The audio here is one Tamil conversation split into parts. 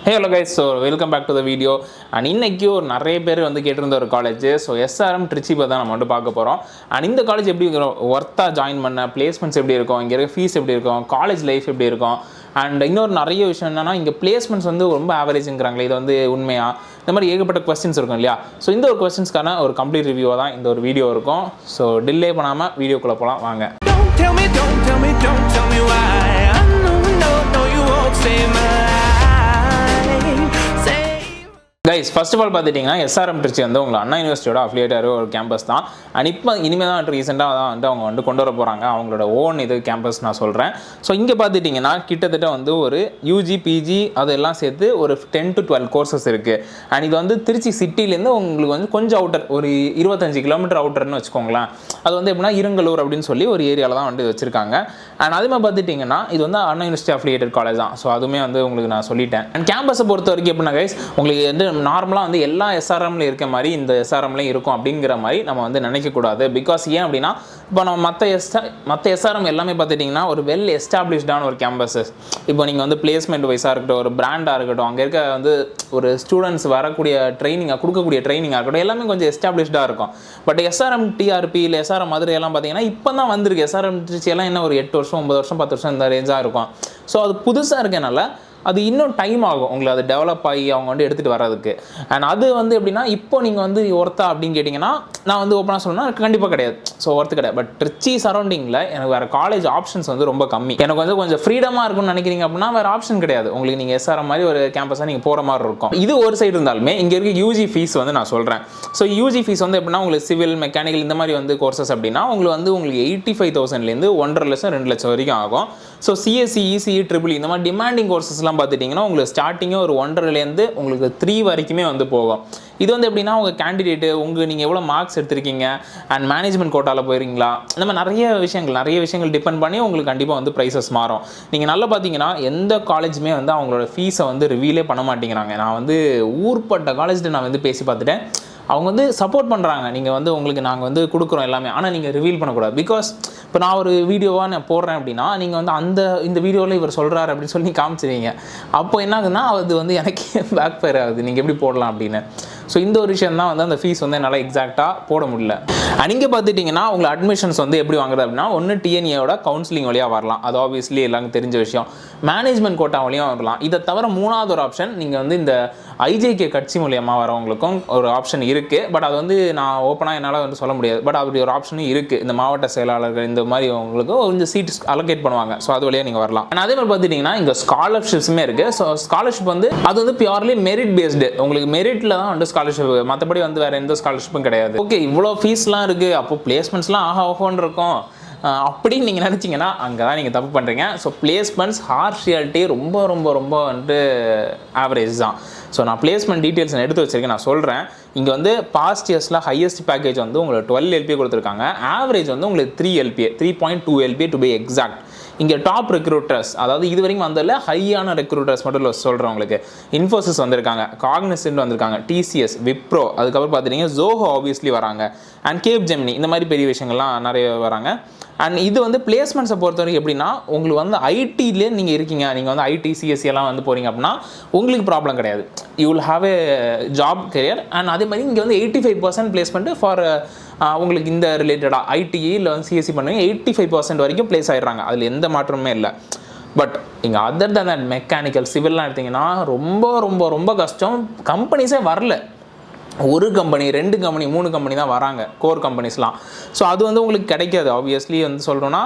Hello guys, so welcome back to the video. And இன்னைக்கு ஒரு நிறைய பேர் வந்து கேட்டிருந்த ஒரு காலேஜ். ஸோ SRM ட்ரிச்சி பற்றி தான் நம்ம வந்து பார்க்க போகிறோம். அண்ட் இந்த காலேஜ் எப்படி ஒர்த்தாக ஜாயின் பண்ண, பிளேஸ்மெண்ட்ஸ் எப்படி இருக்கும், இங்கே இருக்க ஃபீஸ் எப்படி இருக்கும், காலேஜ் லைஃப் எப்படி இருக்கும், அண்ட் இன்னொரு நிறைய விஷயம் என்னன்னா இங்கே பிளேஸ்மெண்ட்ஸ் வந்து ரொம்ப ஆவரேஜுங்கிறாங்களே, இது வந்து உண்மையா, இந்த மாதிரி ஏகப்பட்ட கொஸ்டின்ஸ் இருக்கும் இல்லையா. ஸோ இந்த ஒரு கொஸ்டின்ஸ்க்கான ஒரு கம்ப்ளீட் ரிவ்யூவாக தான் இந்த ஒரு வீடியோ இருக்கும். ஸோ டிலே பண்ணாமல் வீடியோக்குள்ளே போகலாம் வாங்க. Don't tell me why. I know you won't save my life. Guys, first of all பார்த்துட்டிங்கன்னா SRM ட்ரிச்சி வந்து உங்களை அண்ணா யூனிவர்சிட்டியோட அஃபிலியேட்டாக ஒரு கேம்பஸ் தான். அண்ட் இப்போ இனிமேல் தான் ரீசெண்டாக தான் வந்து அவங்க வந்து கொண்டு வர போகிறாங்க அவங்களோட ஓன் இது கேம்பஸ் நான் சொல்கிறேன். ஸோ இங்கே பார்த்துட்டிங்கன்னா கிட்டத்தட்ட வந்து ஒரு யூஜி பிஜி அதெல்லாம் சேர்த்து ஒரு 10 to 12 கோர்சஸ் இருக்குது. அண்ட் இது வந்து திருச்சி சிட்டிலேருந்து உங்களுக்கு வந்து கொஞ்சம் அவுட்டர், ஒரு 25 கிலோமீட்டர் அவுட்டர்னு வச்சுக்கோங்களேன். அது வந்து எப்படின்னா இருங்கலூர் அப்படின்னு சொல்லி ஒரு ஏரியாவில் தான் வந்து வச்சுருக்காங்க. அண்ட் அதுமாதிரி பார்த்துட்டிங்கன்னா இது வந்து அண்ணா யூனிவர்சிட்டி அஃபிலியேட்டட் காலேஜ் தான். ஸோ அதுவுமே வந்து உங்களுக்கு நான் சொல்லிட்டேன். அண்ட் கேம்பஸை பொறுத்த வரைக்கும் எப்படின்னா கைஸ், உங்களுக்கு வந்து நார்மலாக வந்து எல்லா SRMல இருக்க மாதிரி இந்த SRMலையும் இருக்கும் அப்படிங்கிற மாதிரி நம்ம வந்து நினைக்கக்கூடாது. பிகாஸ் ஏன் அப்படின்னா இப்போ நம்ம மற்ற SRM எல்லாமே பார்த்துட்டிங்கன்னா ஒரு வெல் எஸ்டாப்ளிஷ்டான ஒரு கேம்பஸஸ். இப்போ நீங்கள் வந்து பிளேஸ்மெண்ட் வைஸாக இருக்கட்டும், ஒரு பிராண்டாக இருக்கட்டும், அங்கே இருக்க வந்து ஒரு ஸ்டூடெண்ட்ஸ் வரக்கூடிய ட்ரைனிங்காக கொடுக்கக்கூடிய ட்ரைனிங்காக இருக்கட்டும், எல்லாமே கொஞ்சம் எஸ்டாப்ளிஷ்டாக இருக்கும். பட் SRM TRP இல்லை SRM மதுரை எல்லாம் பார்த்தீங்கன்னா இப்போ தான் வந்திருக்கு. SRM ட்ரிச்சி எல்லாம் என்ன ஒரு 8 வருஷம் 9 வருஷம் 10 வருஷம் இந்த ரேஞ்சாக இருக்கும். ஸோ அது புதுசாக இருக்கனால அது இன்னும் டைம் ஆகும் உங்களை அது டெவலப் ஆகி அவங்க வந்து எடுத்துகிட்டு வர்றதுக்கு. அண்ட் அது வந்து எப்படின்னா இப்போ நீங்கள் வந்து ஒர்த்தா அப்படின்னு கேட்டிங்கன்னா நான் வந்து ஓப்பனாக சொல்லணும்னா கண்டிப்பாக கிடையாது. ஸோ ஒர்த்து கிடையாது. பட் ட்ரிச்சி சரௌண்டிங்கில் எனக்கு வேறு காலேஜ் ஆப்ஷன்ஸ் வந்து ரொம்ப கம்மி. எனக்கு வந்து கொஞ்சம் ஃப்ரீடமாக இருக்கும்னு நினைக்கிறீங்க அப்படின்னா வேறு ஆப்ஷன் கிடையாது உங்களுக்கு. நீங்கள் SRM மாதிரி ஒரு கேம்பஸாக நீங்கள் போகிற மாதிரி இருக்கும். இது ஒரு சைடு இருந்தாலுமே இங்கே இருக்க யூஜி ஃபீஸ் வந்து நான் சொல்கிறேன். ஸோ யூஜி ஃபீஸ் வந்து எப்படின்னா உங்களுக்கு சிவில் மெக்கானிக்கல் இந்த மாதிரி வந்து கோர்சஸ் அப்படின்னா உங்களுக்கு 85,000லேருந்து 1.5 லட்சம் 2 லட்சம் வரைக்கும் ஆகும். ஸோ சிஎஸ்சி ECE ட்ரிபிள் இந்த மாதிரி டிமாண்டிங் கோர்சஸ்லாம் பார்த்துட்டிங்கன்னா உங்களுக்கு ஸ்டார்டிங்கே ஒரு 1.5லேருந்து உங்களுக்கு 3 வரைக்குமே வந்து போகும். இது வந்து எப்படின்னா உங்கள் கேண்டிடேட்டு நீங்கள் எவ்வளோ மார்க்ஸ் எடுத்திருக்கீங்க அண்ட் மேனேஜ்மெண்ட் கோட்டாவில் போயிருங்களா, இந்த மாதிரி நிறைய விஷயங்கள் டிபெண்ட் பண்ணி உங்களுக்கு கண்டிப்பாக வந்து ப்ரைஸஸ் மாறும். நீங்கள் நல்லா பார்த்தீங்கன்னா எந்த காலேஜுமே வந்து அவங்களோட ஃபீஸை வந்து ரிவீலே பண்ண மாட்டேங்கிறாங்க. நான் வந்து ஊர்பட்ட காலேஜ்ட்டு நான் வந்து பேசி பார்த்துட்டேன். அவங்க வந்து சப்போர்ட் பண்ணுறாங்க, நீங்கள் வந்து உங்களுக்கு நாங்கள் வந்து கொடுக்குறோம் எல்லாமே, ஆனால் நீங்கள் ரிவீல் பண்ணக்கூடாது. பிகாஸ் இப்போ நான் ஒரு வீடியோவாக நான் போடுறேன் அப்படின்னா நீங்கள் வந்து இந்த வீடியோவில் இவர் சொல்கிறாரு அப்படின்னு சொல்லி காமிச்சிருவீங்க. அப்போ என்ன ஆகுதுன்னா அது வந்து எனக்கே பேக் ஃபயர் ஆகுது, நீங்கள் எப்படி போடலாம் அப்படின்னு. ஸோ இந்த ஒரு விஷயம் தான் வந்து அந்த ஃபீஸ் வந்து என்னால் எக்ஸாக்டாக போட முடியல. நீங்கள் பார்த்துட்டிங்கன்னா உங்களை அட்மிஷன்ஸ் வந்து எப்படி வாங்குறது அப்படின்னா ஒன்று TNAயோட கவுன்சிலிங் வழியாக வரலாம். அது ஆப்வியஸ்லி எல்லாருக்கும் தெரிஞ்ச விஷயம். மேனேஜ்மெண்ட் கோட்டா வழியாக வரலாம். இதை தவிர மூணாவது ஒரு ஆப்ஷன் நீங்கள் வந்து இந்த IJK கட்சி மூலியமாக வரவங்களுக்கும் ஒரு ஆப்ஷன் இருக்குது. பட் அது வந்து நான் ஓப்பனாக என்னால் வந்து சொல்ல முடியாது. பட் அப்படி ஒரு ஆப்ஷனும் இருக்குது. இந்த மாவட்ட செயலாளர்கள் இந்த மாதிரி உங்களுக்கு கொஞ்சம் சீட்ஸ் அலோகேட் பண்ணுவாங்க. ஸோ அது வழியாக நீங்கள் வரலாம். அதே மாதிரி பார்த்துட்டிங்கன்னா இங்கே ஸ்காலர்ஷிப்ஸுமே இருக்குது. ஸோ ஸ்காலர்ஷிப் வந்து அது வந்து பியூர்லி மெரிட் பேஸ்டு. உங்களுக்கு மெரிட்டில் தான் வந்து ஸ்காலர்ஷிப், மற்றபடி வந்து வேறு எந்த ஸ்காலர்ஷிப்பும் கிடையாது. ஓகே, இவ்வளோ ஃபீஸ்லாம் இருக்குது, அப்போ பிளேஸ்மெண்ட்ஸ்லாம் ஆஹோன்னு இருக்கும் அப்படின்னு நீங்கள் நினச்சிங்கன்னா அங்கே தான் நீங்கள் தப்பு பண்ணுறீங்க. ஸோ பிளேஸ்மெண்ட்ஸ் ஹார்ஷ் ரியாலிட்டி ரொம்ப ரொம்ப ரொம்ப வந்துட்டு ஆவரேஜ் தான். ஸோ நான் பிளேஸ்மெண்ட் டீட்டெயில்ஸ் நான் எடுத்து வச்சிருக்கேன், நான் சொல்கிறேன். இங்கே வந்து பாஸ்ட் இயர்ஸில் ஹையஸ்ட் பேக்கேஜ் வந்து உங்களுக்கு 12 LPA கொடுத்துருக்காங்க. ஆவரேஜ் வந்து உங்களுக்கு 3 LPA 3.2 LPA to be exact. இங்கே டாப் ரெக்ரூட்டர்ஸ், அதாவது இது வரைக்கும் வந்ததில் ஹையான ரெக்ரூட்டர்ஸ் மட்டும் சொல்கிறேன் உங்களுக்கு. இன்ஃபோசிஸ் வந்திருக்காங்க, காக்னிசன்ட் வந்திருக்காங்க, TCS, விப்ரோ, அதுக்கப்புறம் பார்த்துட்டிங்கன்னா ஜோஹோ ஆப்வியஸ்லி வராங்க, அண்ட் கேப்ஜெமினி, இந்த மாதிரி பெரிய விஷயங்கள்லாம் நிறைய வராங்க. அண்ட் இது வந்து பிளேஸ்மெண்ட்ஸை பொறுத்த வரைக்கும் எப்படின்னா உங்களுக்கு வந்து ஐடிலே நீங்கள் இருக்கீங்க, நீங்கள் வந்து IT CSE எல்லாம் வந்து போகிறீங்க அப்படின்னா உங்களுக்கு ப்ராப்ளம் கிடையாது. You will have a job career. And அதே மாதிரி இங்கே வந்து 85% பிளேஸ்மெண்ட்டு ஃபார் உங்களுக்கு இந்த ரிலேட்டடாக ITE இல்லை வந்து CSE பண்ணுவீங்க 85% வரைக்கும் பிளேஸ் ஆகிடுறாங்க. அதில் எந்த மாற்றமே இல்லை. பட் இங்கே அதர் தன் தட் மெக்கானிக்கல் சிவில்லாம் எடுத்திங்கன்னா ரொம்ப ரொம்ப ரொம்ப கஷ்டம். கம்பெனிஸே வரல. ஒரு கம்பெனி 2 கம்பெனி 3 கம்பெனி தான் வராங்க, கோர் கம்பெனிஸ்லாம். ஸோ அது வந்து உங்களுக்கு கிடைக்காது. ஆப்வியஸ்லி வந்து சொல்கிறோன்னா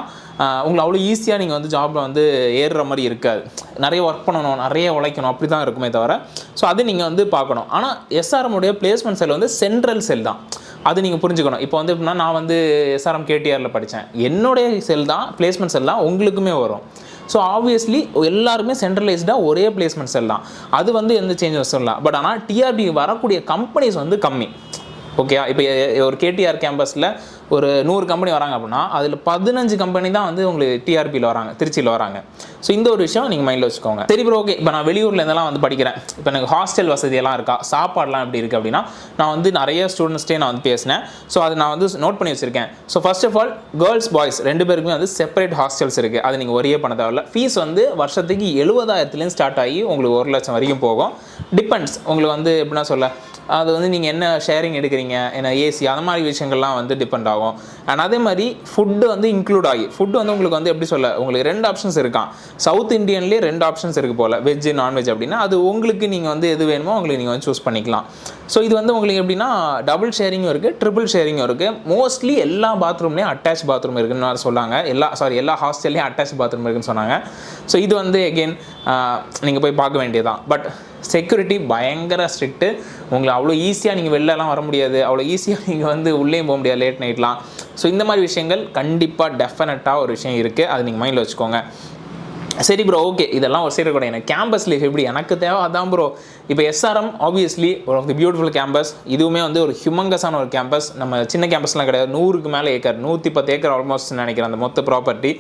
உங்களுக்கு அவ்வளோ ஈஸியாக நீங்கள் வந்து ஜாபில் வந்து ஏறுற மாதிரி இருக்காது. நிறைய ஒர்க் பண்ணணும், நிறைய உழைக்கணும், அப்படி தான் இருக்குமே தவிர. ஸோ அது நீங்கள் வந்து பார்க்கணும். ஆனால் SRMுடைய பிளேஸ்மெண்ட் செல் வந்து சென்ட்ரல் செல் தான், அது நீங்கள் புரிஞ்சுக்கணும். இப்போ வந்து எப்படின்னா நான் வந்து SRM KTRல படித்தேன், என்னுடைய செல் தான் பிளேஸ்மெண்ட் செல் தான் உங்களுக்குமே வரும். ஸோ ஆப்வியஸ்லி எல்லாருமே சென்ட்ரலைஸ்டாக ஒரே பிளேஸ்மெண்ட் செல் தான், அது வந்து எந்த சேஞ்சஸ் சொல்லலாம். பட் ஆனால் TRP வரக்கூடிய கம்பெனிஸ் வந்து கம்மி. ஓகே, இப்போ ஒரு KTR கேம்பஸில் ஒரு 100 கம்பெனி வராங்க அப்படின்னா அதில் 15 கம்பெனி தான் வந்து உங்களுக்கு டிஆர்பியில் வராங்க, திருச்சியில் வராங்க. ஸோ இந்த ஒரு விஷயம் நீங்கள் மைண்டில் வச்சுக்கோங்க. சரி ப்ரோ, ஓகே. இப்போ நான் வெளியூரில் இருந்தெல்லாம் வந்து படிக்கிறேன், இப்போ எனக்கு ஹாஸ்டல் வசதியெல்லாம் இருக்கா, சாப்பாடுலாம் எப்படி இருக்குது அப்படின்னா, நான் வந்து நிறைய ஸ்டூடெண்ட்ஸ்டே நான் வந்து பேசினேன். ஸோ அதை நான் வந்து நோட் பண்ணி வச்சுருக்கேன். So first of all girls boys 2 பேருக்குமே வந்து செப்பரேட் ஹாஸ்டல்ஸ் இருக்குது. அது நீங்கள் ஒரே பண்ண தேவையில்ல. ஃபீஸ் வந்து வருஷத்துக்கு 70,000 ஸ்டார்ட் ஆகி உங்களுக்கு 1 லட்சம் வரைக்கும் போகும். டிபெண்ட்ஸ் உங்களுக்கு வந்து எப்படின்னா சொல்ல, அது வந்து நீங்கள் என்ன ஷேரிங் எடுக்கிறீங்க, என்ன ஏசி, அந்த மாதிரி விஷயங்கள்லாம் வந்து டிபெண்ட் ஆகும். அண்ட் அதே மாதிரி ஃபுட்டு வந்து இன்க்ளூட் ஆகி, ஃபுட்டு வந்து உங்களுக்கு வந்து எப்படி சொல்ல, உங்களுக்கு 2 ஆப்ஷன்ஸ் இருக்கான். சவுத் இந்தியன்லேயே 2 ஆப்ஷன்ஸ் இருக்குது போல், வெஜ் நான்வெஜ் அப்படின்னா. அது உங்களுக்கு நீங்கள் வந்து எது வேணுமோ உங்களுக்கு நீங்கள் வந்து சூஸ் பண்ணிக்கலாம். ஸோ இது வந்து உங்களுக்கு எப்படின்னா டபுள் ஷேரிங்கும் இருக்குது, ட்ரிபிள் ஷேரிங்கும் இருக்குது. மோஸ்ட்லி எல்லா பாத்ரூம்லேயும் அட்டாச் பாத்ரூம் இருக்குன்னு சொன்னாங்க. எல்லா ஹாஸ்டல்லையும் அட்டாச் பாத்ரூம் இருக்குன்னு சொன்னாங்க. ஸோ இது வந்து எகெயின் நீங்கள் போய் பார்க்க வேண்டியதான். பட் செக்யூரிட்டி பயங்கர ஸ்ட்ரிக்ட்டு. உங்களை அவ்வளோ ஈஸியாக நீங்கள் வெளிலலாம் வர முடியாது, அவ்வளோ ஈஸியாக நீங்கள் வந்து உள்ளே போக முடியாது லேட் நைட்லாம். ஸோ இந்த மாதிரி விஷயங்கள் கண்டிப்பாக டெஃபினட்டாக ஒரு விஷயம் இருக்குது, அது நீங்கள் மைண்டில் வச்சுக்கோங்க. சரி ப்ரோ, ஓகே. இதெல்லாம் ஒரு சைடு கூட எனக்கு கேம்பஸ் லைஃப் எப்படி எனக்கு தேவை அதான் ப்ரோ. இப்போ SRM obviously one of the beautiful campus. இதுவுமே வந்து ஒரு ஹியூமங்கஸான ஒரு கேம்பஸ். நம்ம சின்ன கேம்பஸ்லாம் கிடையாது, 100க்கு மேலே ஏக்கர், 110 ஏக்கர் ஆல்மோஸ்ட் நினைக்கிறேன் அந்த மொத்த ப்ராப்பர்ட்டி.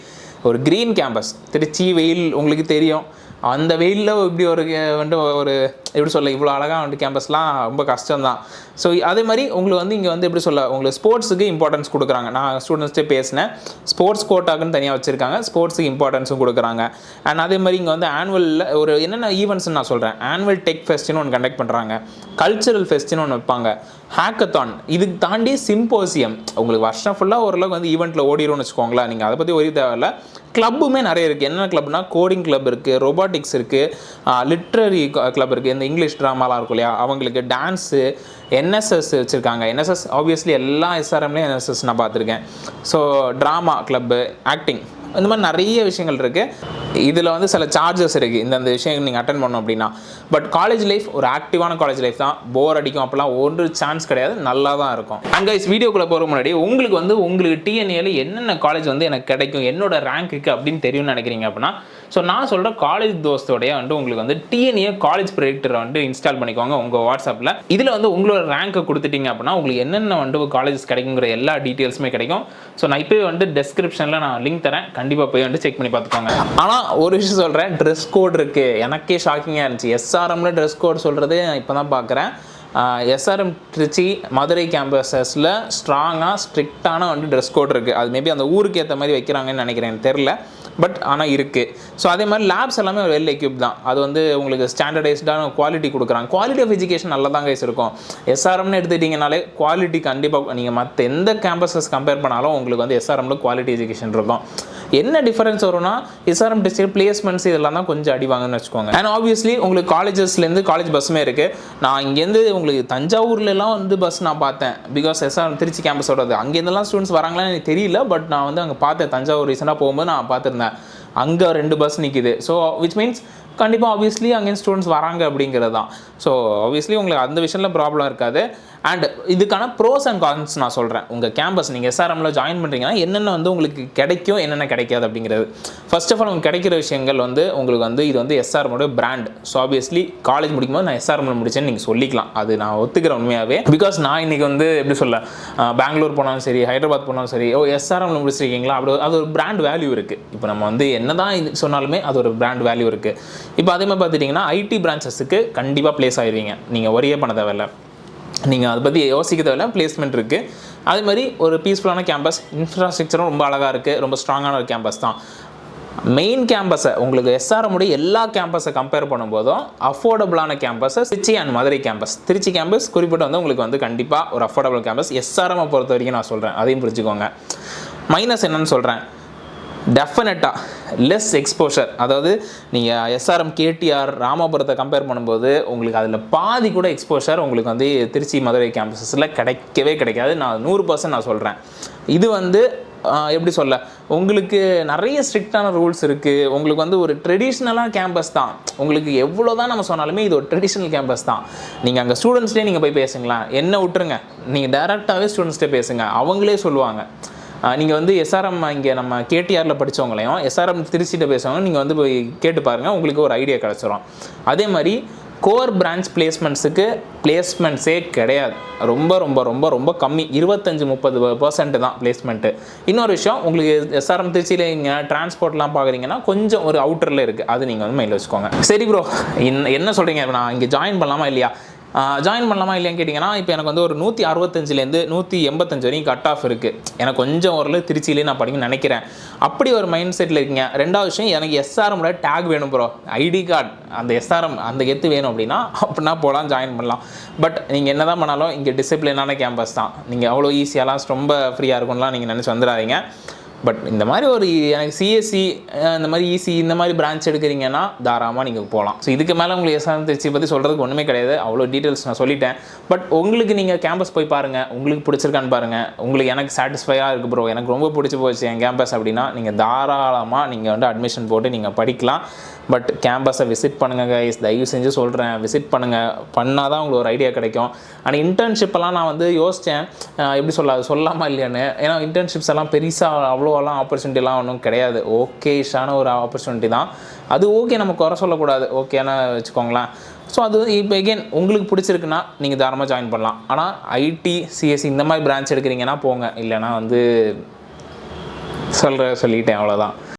ஒரு க்ரீன் கேம்பஸ். திருச்சி வெயில் உங்களுக்கு தெரியும், அந்த வெயிலில் இப்படி ஒரு வந்து ஒரு எப்படி சொல்ல, இவ்வளோ அழகாக வந்து கேம்பஸ்லாம் ரொம்ப கஷ்டம்தான். ஸோ அதே மாதிரி உங்களுக்கு வந்து இங்கே வந்து எப்படி சொல்ல, உங்களுக்கு ஸ்போர்ட்ஸுக்கு இம்பார்ட்டன்ஸ் கொடுக்குறாங்க. நான் ஸ்டூடெண்ட்ஸ்ட்டே பேசினேன், ஸ்போர்ட்ஸ் கோட்டாக்குன்னு தனியாக வச்சுருக்காங்க, ஸ்போர்ட்ஸுக்கு இம்பார்ட்டன்ஸும் கொடுக்குறாங்க. அண்ட் அதே மாதிரி இங்கே வந்து ஆனுவலில் ஒரு என்னென்ன ஈவெண்ட்ஸ்ன்னு நான் சொல்கிறேன். ஆனுவல் டெக் ஃபெஸ்ட்னு ஒன்று கண்டக்ட் பண்ணுறாங்க, கல்ச்சரல் ஃபெஸ்ட்னு ஒன்று வைப்பாங்க, ஹேக்கத்தான், இதுக்கு தாண்டி சிம்போசியம். உங்களுக்கு வருஷம் ஃபுல்லாக ஓரளவுக்கு வந்து ஈவெண்ட்டில் ஓடிடும்னு வச்சுக்கோங்களேன். நீங்கள் அதை பற்றி ஒரே தேவையில்லை. கிளப்புமே நிறைய இருக்குது. என்னென்ன கிளப்னா, கோடிங் கிளப் இருக்குது, ரொபாட்டிக்ஸ் இருக்குது, லிட்ரரி கிளப் இருக்குது, இந்த இங்கிலீஷ் ட்ராமாலாம் இருக்கும் இல்லையா அவங்களுக்கு, டான்ஸு, என்எஸ்எஸ் வச்சுருக்காங்க. என்எஸ்எஸ் ஆப்வியஸ்லி எல்லா எஸ்ஆர்எம்லேயும் என்எஸ்எஸ் நான் பார்த்துருக்கேன். ஸோ ட்ராமா கிளப்பு, ஆக்டிங், இந்த மாதிரி நிறைய விஷயங்கள் இருக்குது. இதில் வந்து சில சார்ஜஸ் இருக்குது இந்த விஷயங்கள் நீங்கள் அட்டன் பண்ணணும் அப்படின்னா. பட் காலேஜ் லைஃப் ஒரு ஆக்டிவான காலேஜ் லைஃப் தான். போர் அடிக்கும் அப்போலாம் ஒரு சான்ஸ் கிடையாது, நல்லா தான் இருக்கும். அண்ட் கைஸ், வீடியோக்குள்ளே போகிற முன்னாடி உங்களுக்கு டிஎன்ஏல என்னென்ன காலேஜ் வந்து எனக்கு கிடைக்கும், என்னோட ரேங்க்குக்கு அப்படின்னு தெரியும்னு நினைக்கிறீங்க அப்படின்னா, ஸோ நான் சொல்கிற காலேஜ் தோஸ்தோடைய வந்து உங்களுக்கு வந்து டிஎன்ஏ காலேஜ் ப்ரெடிக்டரை வந்து இன்ஸ்டால் பண்ணிக்கோங்க உங்கள் வாட்ஸ்அப்பில். இதில் வந்து உங்களோட ரேங்க்கை கொடுத்துட்டீங்க அப்படின்னா உங்களுக்கு என்னென்ன வந்து காலேஜஸ் கிடைக்குங்கிற எல்லா டீட்டெயில்ஸுமே கிடைக்கும். ஸோ நான் இப்போயே வந்து டெஸ்கிரிப்ஷனில் நான் லிங்க் தரேன், கண்டிப்பாக போய் வந்து செக் பண்ணி பார்த்துக்கோங்க. ஆனால் ஒரு விஷயம் சொல்கிறேன், ட்ரெஸ் கோட் இருக்குது. எனக்கே ஷாக்கிங்காக இருந்துச்சு. எஸ்ஆர்எம்மில் ட்ரெஸ் கோட் சொல்கிறது இப்போ தான் பார்க்குறேன். எஸ்ஆர்எம் திருச்சி மதுரை கேம்பஸஸில் ஸ்ட்ராங்காக ஸ்ட்ரிக்டான வந்து ட்ரெஸ் கோட் இருக்குது. அது மேபி அந்த ஊருக்கு ஏற்ற மாதிரி வைக்கிறாங்கன்னு நினைக்கிறேன், எனக்கு தெரில. பட் ஆனால் இருக்குது. ஸோ அதே மாதிரி லேப்ஸ் எல்லாமே வெல் எக்யூப் தான். அது வந்து உங்களுக்கு ஸ்டாண்டர்டைஸ்டான குவாலிட்டி கொடுக்குறாங்க. குவாலிட்டி ஆஃப் எஜுகேஷன் நல்லா தான் கைஸ் இருக்கும். எஸ்ஆர்எம்னு எடுத்துக்கிட்டிங்கனாலே குவாலிட்டி கண்டிப்பாக நீங்கள் மற்ற எந்த கேம்பஸஸ் கம்பேர் பண்ணாலும் உங்களுக்கு வந்து எஸ்ஆர்எம்மில் குவாலிட்டி எஜுகேஷன் இருக்கும். என்ன டிஃபரன்ஸ் வரும்னா, எஸ்ஆர்எம் டிஸ்ட்ரிக்ட் பிளேஸ்மெண்ட்ஸ் இதெல்லாம் தான் கொஞ்சம் அடிவாங்கன்னு வச்சுக்கோங்க. அண்ட் ஆப்வியஸ்லி உங்களுக்கு காலேஜஸ்லேருந்து காலேஜ் பஸ்ஸுமே இருக்குது. நான் இங்கேருந்து உங்களுக்கு தஞ்சாவூர்லலாம் வந்து பஸ் நான் பார்த்தேன், பிகாஸ் எஸ்ஆர்எம் திருச்சி கேம்பஸோடது. அங்கேருந்துலாம் ஸ்டூடெண்ட்ஸ் வராங்களான்னு எனக்கு தெரியல, பட் நான் வந்து அங்கே பார்த்தேன். தஞ்சாவூர் ரீசெண்டாக போகும்போது நான் பார்த்துருந்தேன், அங்கே 2 பஸ் நிற்கிது. ஸோ விச் மீன்ஸ் கண்டிப்பாக ஆப்வியஸ்லி அங்கே ஸ்டூடெண்ட்ஸ் வராங்க அப்படிங்கிறது தான். ஸோ ஆப்வியஸ்லி உங்களுக்கு அந்த விஷயத்தில் ப்ராப்ளம் இருக்காது. அண்ட் இதுக்கான ப்ரோஸ் அண்ட் கான்ஸ் நான் சொல்கிறேன். உங்கள் கேம்பஸ் நீங்கள் எஸ்ஆர்எம்மில் ஜாயின் பண்ணுறீங்கன்னா என்னென்ன வந்து உங்களுக்கு கிடைக்கும், என்னென்ன கிடைக்காது அப்படிங்கிறது. ஃபர்ஸ்ட் ஆஃப் ஆல் உங்களுக்கு கிடைக்கிற விஷயங்கள் வந்து உங்களுக்கு வந்து இது வந்து எஸ்ஆர்எம்மோட பிராண்ட். ஸோ ஆப்வியஸ்லி காலேஜ் முடிக்கும்போது நான் எஸ்ஆர்எம்மில் முடிச்சேன்னு நீங்கள் சொல்லிக்கலாம், அது நான் ஒத்துக்கிறேன் உண்மையாகவே. பிகாஸ் நான் இன்றைக்கி வந்து எப்படி சொல்ல, பெங்களூர் போனாலும் சரி, ஹைதராபாத் போனாலும் சரி, எஸ்ஆர்எம்மில் முடிச்சிருக்கீங்களா, அப்படி அது ஒரு பிராண்ட் வேல்யூ இருக்குது. இப்போ நம்ம வந்து என்ன தான் இது சொன்னாலுமே அது ஒரு பிராண்ட் வேல்யூ இருக்குது. இப்போ அதே மாதிரி பார்த்துட்டிங்கன்னா ஐடி பிரான்ச்சஸுக்கு கண்டிப்பாக ப்ளேஸ் ஆகிடுவீங்க, நீங்கள் ஒரே பண்ண தேவையில்லை, நீங்கள் அதை பற்றி யோசிக்க தேவையில்ல, பிளேஸ்மெண்ட் இருக்குது. அதே மாதிரி ஒரு பீஸ்ஃபுல்லான கேம்பஸ், இன்ஃப்ராஸ்ட்ரக்சரும் ரொம்ப அழகாக இருக்குது, ரொம்ப ஸ்ட்ராங்கான ஒரு கேம்பஸ் தான். மெயின் கேம்பஸை உங்களுக்கு எஸ்ஆர்எம்முடைய எல்லா கேம்பஸை கம்பேர் பண்ணும்போதும் அஃபோர்டபுளான கேம்பஸை Trichy and Madurai campus. Trichy campus குறிப்பிட்டு வந்து உங்களுக்கு வந்து கண்டிப்பாக ஒரு அஃபோர்டபுள் கேம்பஸ் எஸ்ஆர்எம்மை பொறுத்த வரைக்கும் நான் சொல்கிறேன், அதையும் புரிஞ்சுக்கோங்க. மைனஸ் என்னன்னு சொல்கிறேன், டெஃபினட்டாக லெஸ் எக்ஸ்போஷர். அதாவது நீங்கள் எஸ்ஆர்எம் கேடிஆர் ராமாபுரத்தை கம்பேர் பண்ணும்போது உங்களுக்கு அதில் பாதி கூட எக்ஸ்போஷர் உங்களுக்கு வந்து திருச்சி மதுரை கேம்பஸஸில் கிடைக்கவே கிடைக்காது. நான் 100% நான் சொல்கிறேன். இது வந்து எப்படி சொல்ல, உங்களுக்கு நிறைய ஸ்ட்ரிக்டான ரூல்ஸ் இருக்குது. உங்களுக்கு வந்து ஒரு ட்ரெடிஷ்னலான கேம்பஸ் தான். உங்களுக்கு எவ்வளோ தான் நம்ம சொன்னாலுமே இது ஒரு ட்ரெடிஷ்னல் கேம்பஸ் தான். நீங்கள் அங்கே ஸ்டூடெண்ட்ஸ்டே நீங்கள் போய் பேசுங்களா, என்ன விட்டுருங்க, நீங்கள் டேரெக்டாகவே ஸ்டூடெண்ட்ஸ்டே பேசுங்க, அவங்களே சொல்லுவாங்க. நீங்கள் வந்து எஸ்ஆர்எம் இங்கே நம்ம கேடிஆரில் படித்தவங்களையும் எஸ்ஆர்எம் திருச்சிட்ட பேசுவாங்க, நீங்கள் வந்து போய் கேட்டு பாருங்கள், உங்களுக்கு ஒரு ஐடியா கிடச்சிரும். அதே மாதிரி கோர் பிரான்ச் பிளேஸ்மெண்ட்ஸே கிடையாது. ரொம்ப ரொம்ப ரொம்ப ரொம்ப கம்மி, 25-30% தான் பிளேஸ்மெண்ட்டு. இன்னொரு விஷயம், உங்களுக்கு எஸ்ஆர்எம் திருச்சியில் இங்கே டிரான்ஸ்போர்ட்லாம் பார்க்குறீங்கன்னா கொஞ்சம் ஒரு அவுட்டரில் இருக்குது, அது நீங்கள் வந்து மைண்டில் வச்சுக்கோங்க. சரி ப்ரோ, என்ன சொல்கிறீங்க, நான் இங்கே ஜாயின் பண்ணலாமா இல்லையா இல்லையான்னு கேட்டிங்கன்னா, இப்போ எனக்கு வந்து ஒரு 165லேருந்து 185 வரைக்கும் கட் ஆஃப் இருக்குது. எனக்கு கொஞ்சம் ஓரளவு திருச்சியிலே நான் படிக்கணும்னு நினைக்கிறேன். அப்படி ஒரு மைண்ட் செட்டில் இருக்கீங்க. ரெண்டாவது விஷயம், எனக்கு எஸ்ஆர்எம்மோட டேக் வேணும் ப்ரோ, ஐடி கார்டு, அந்த எஸ்ஆர்எம் அந்த கெத்து வேணும் அப்படின்னா போகலாம், ஜாயின் பண்ணலாம். பட் நீங்கள் என்ன தான் பண்ணாலும் இங்கே டிசிப்ளினான கேம்பஸ் தான். நீங்கள் அவ்வளோ ஈஸியாலாம் ரொம்ப ஃப்ரீயாக இருக்கும்லாம் நீங்கள் நினச்சி வந்துடாதீங்க. பட் இந்த மாதிரி ஒரு எனக்கு சிஎஸ்சி இந்த மாதிரி இசி இந்த மாதிரி பிரான்ச் எடுக்கிறீங்கன்னா தாராளமாக நீங்கள் போகலாம். ஸோ இதுக்கு மேலே உங்களுக்கு எஸ்ஆர்எம் திருச்சி பற்றி சொல்கிறதுக்கு ஒன்றுமே கிடையாது, அவ்வளோ டீட்டெயில்ஸ் நான் சொல்லிட்டேன். பட் உங்களுக்கு நீங்கள் கேம்பஸ் போய் பாருங்கள், உங்களுக்கு பிடிச்சிருக்கான்னு பாருங்கள். உங்களுக்கு எனக்கு சாட்டிஸ்ஃபையாக இருக்குது ப்ரோ, எனக்கு ரொம்ப பிடிச்சி போச்சு என் கேம்பஸ் அப்படின்னா நீங்கள் தாராளமாக நீங்கள் வந்து அட்மிஷன் போட்டு நீங்கள் படிக்கலாம். பட் கேம்பஸை விசிட் பண்ணுங்கள் கைஸ், தயவு செஞ்சு சொல்கிறேன், விசிட் பண்ணுங்கள். பண்ணால் தான் உங்களுக்கு ஒரு ஐடியா கிடைக்கும். ஆனால் இன்டர்ன்ஷிப்பெல்லாம் நான் வந்து யோசித்தேன், எப்படி சொல்லாமா இல்லையான்னு. ஏன்னா இன்டர்ன்ஷிப்ஸ் எல்லாம் பெருசாக அவ்வளோலாம் ஆப்பர்ச்சுனிட்டிலாம் ஒன்றும் கிடையாது. ஓகேஷான ஒரு ஆப்பர்ச்சுனிட்டி தான் அது. ஓகே, நம்ம குறை சொல்லக்கூடாது, ஓகேன்னு வச்சுக்கோங்களேன். ஸோ அது இப்போ எகெயின் உங்களுக்கு பிடிச்சிருக்குன்னா நீங்கள் தாராளமாக ஜாயின் பண்ணலாம். ஆனால் ஐடி சிஎஸ்சி இந்த மாதிரி பிரான்ச் எடுக்கிறீங்கன்னா போங்க, இல்லைனா வந்து சொல்லிட்டேன், அவ்வளோதான்.